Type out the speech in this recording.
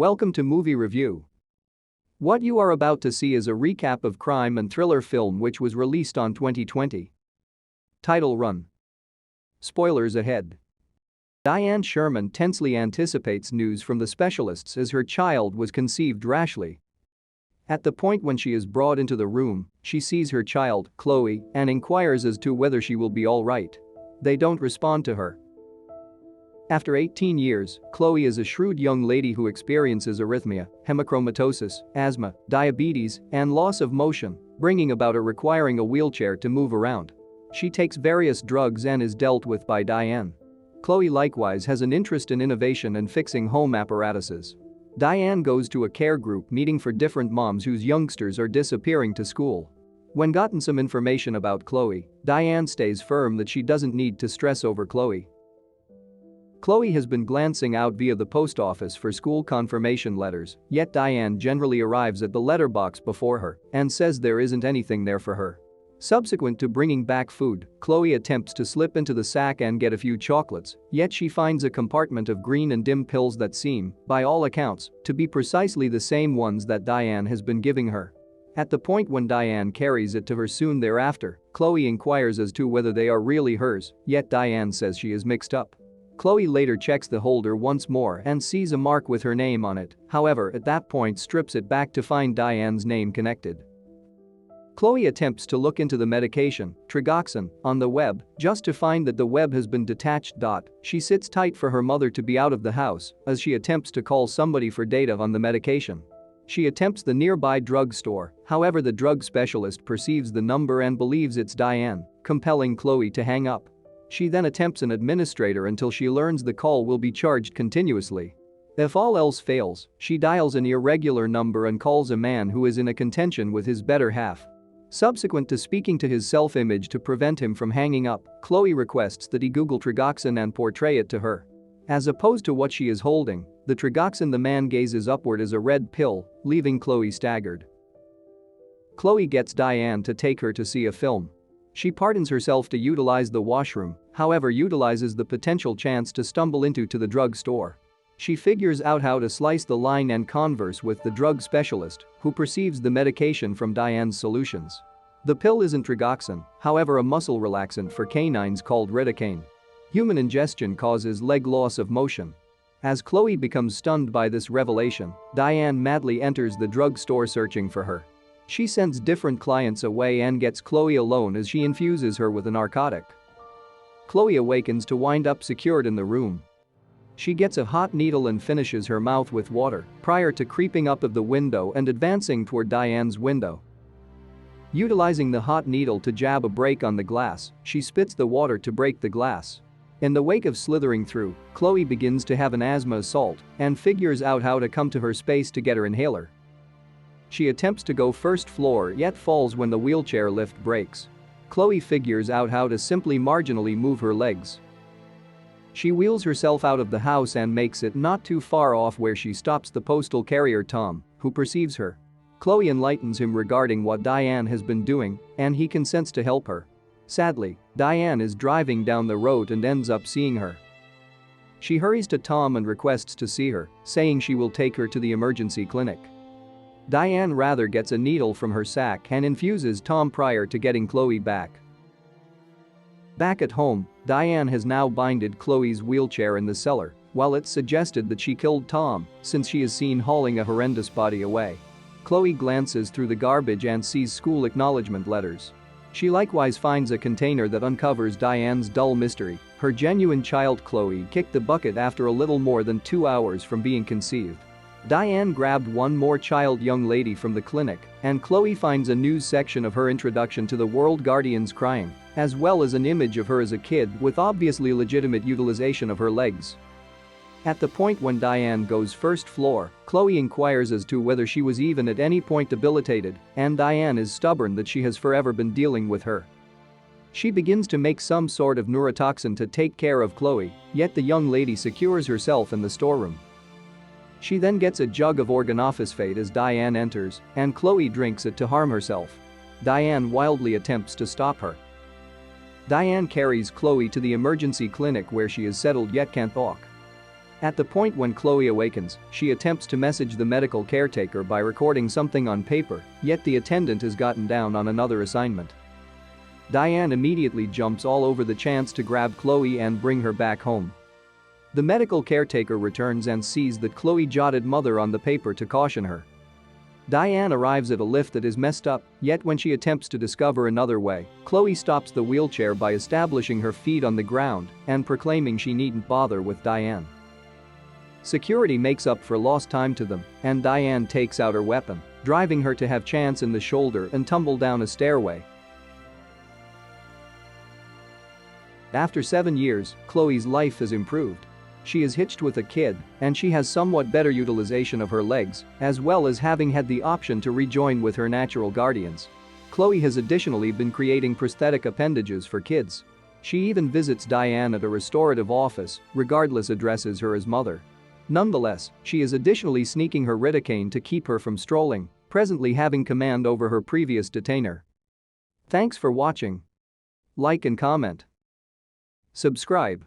Welcome to Movie Review. What you are about to see is a recap of crime and thriller film which was released on 2020. Title run. Spoilers ahead. Diane Sherman tensely anticipates news from the specialists as her child was conceived rashly. At the point when she is brought into the room, she sees her child, Chloe, and inquires as to whether she will be all right. They don't respond to her. After 18 years, Chloe is a shrewd young lady who experiences arrhythmia, hemochromatosis, asthma, diabetes, and loss of motion, bringing about her requiring a wheelchair to move around. She takes various drugs and is dealt with by Diane. Chloe likewise has an interest in innovation and fixing home apparatuses. Diane goes to a care group meeting for different moms whose youngsters are disappearing to school. When gotten some information about Chloe, Diane stays firm that she doesn't need to stress over Chloe. Chloe has been glancing out via the post office for school confirmation letters, yet Diane generally arrives at the letterbox before her and says there isn't anything there for her. Subsequent to bringing back food, Chloe attempts to slip into the sack and get a few chocolates, yet she finds a compartment of green and dim pills that seem, by all accounts, to be precisely the same ones that Diane has been giving her. At the point when Diane carries it to her soon thereafter, Chloe inquires as to whether they are really hers, yet Diane says she is mixed up. Chloe later checks the holder once more and sees a mark with her name on it, however at that point strips it back to find Diane's name connected. Chloe attempts to look into the medication, Trigoxin, on the web, just to find that the web has been detached. She sits tight for her mother to be out of the house as she attempts to call somebody for data on the medication. She attempts the nearby drugstore, however the drug specialist perceives the number and believes it's Diane, compelling Chloe to hang up. She then attempts an administrator until she learns the call will be charged continuously. If all else fails, she dials an irregular number and calls a man who is in a contention with his better half. Subsequent to speaking to his self-image to prevent him from hanging up, Chloe requests that he Google Trigoxin and portray it to her. As opposed to what she is holding, the Trigoxin the man gazes upward as a red pill, leaving Chloe staggered. Chloe gets Diane to take her to see a film. She pardons herself to utilize the washroom, however utilizes the potential chance to stumble into the drug store. She figures out how to slice the line and converse with the drug specialist, who perceives the medication from Diane's solutions. The pill isn't Trigoxin, however a muscle relaxant for canines called Ridacaine. Human ingestion causes leg loss of motion. As Chloe becomes stunned by this revelation, Diane madly enters the drug store searching for her. She sends different clients away and gets Chloe alone as she infuses her with a narcotic. Chloe awakens to wind up secured in the room. She gets a hot needle and finishes her mouth with water prior to creeping up of the window and advancing toward Diane's window. Utilizing the hot needle to jab a break on the glass, she spits the water to break the glass. In the wake of slithering through, Chloe begins to have an asthma assault and figures out how to come to her space to get her inhaler. She attempts to go first floor yet falls when the wheelchair lift breaks. Chloe figures out how to simply marginally move her legs. She wheels herself out of the house and makes it not too far off where she stops the postal carrier Tom, who perceives her. Chloe enlightens him regarding what Diane has been doing, and he consents to help her. Sadly, Diane is driving down the road and ends up seeing her. She hurries to Tom and requests to see her, saying she will take her to the emergency clinic. Diane rather gets a needle from her sack and infuses Tom prior to getting Chloe back. Back at home, Diane has now binded Chloe's wheelchair in the cellar, while it's suggested that she killed Tom since she is seen hauling a horrendous body away. Chloe glances through the garbage and sees school acknowledgement letters. She likewise finds a container that uncovers Diane's dull mystery. Her genuine child Chloe kicked the bucket after a little more than 2 hours from being conceived. Diane grabbed one more child young lady from the clinic, and Chloe finds a news section of her introduction to the world guardians crying, as well as an image of her as a kid with obviously legitimate utilization of her legs. At the point when Diane goes first floor, Chloe inquires as to whether she was even at any point debilitated, and Diane is stubborn that she has forever been dealing with her. She begins to make some sort of neurotoxin to take care of Chloe, yet the young lady secures herself in the storeroom. She then gets a jug of organophosphate as Diane enters, and Chloe drinks it to harm herself. Diane wildly attempts to stop her. Diane carries Chloe to the emergency clinic where she is settled yet can't walk. At the point when Chloe awakens, she attempts to message the medical caretaker by recording something on paper, yet the attendant has gotten down on another assignment. Diane immediately jumps all over the chance to grab Chloe and bring her back home. The medical caretaker returns and sees that Chloe jotted mother on the paper to caution her. Diane arrives at a lift that is messed up, yet when she attempts to discover another way, Chloe stops the wheelchair by establishing her feet on the ground and proclaiming she needn't bother with Diane. Security makes up for lost time to them, and Diane takes out her weapon, driving her to have chance in the shoulder and tumble down a stairway. After 7 years, Chloe's life has improved. She is hitched with a kid, and she has somewhat better utilization of her legs, as well as having had the option to rejoin with her natural guardians. Chloe has additionally been creating prosthetic appendages for kids. She even visits Diane at a restorative office, regardless addresses her as mother. Nonetheless, she is additionally sneaking her Ridicane to keep her from strolling, presently having command over her previous detainer. Thanks for watching. Like and comment. Subscribe.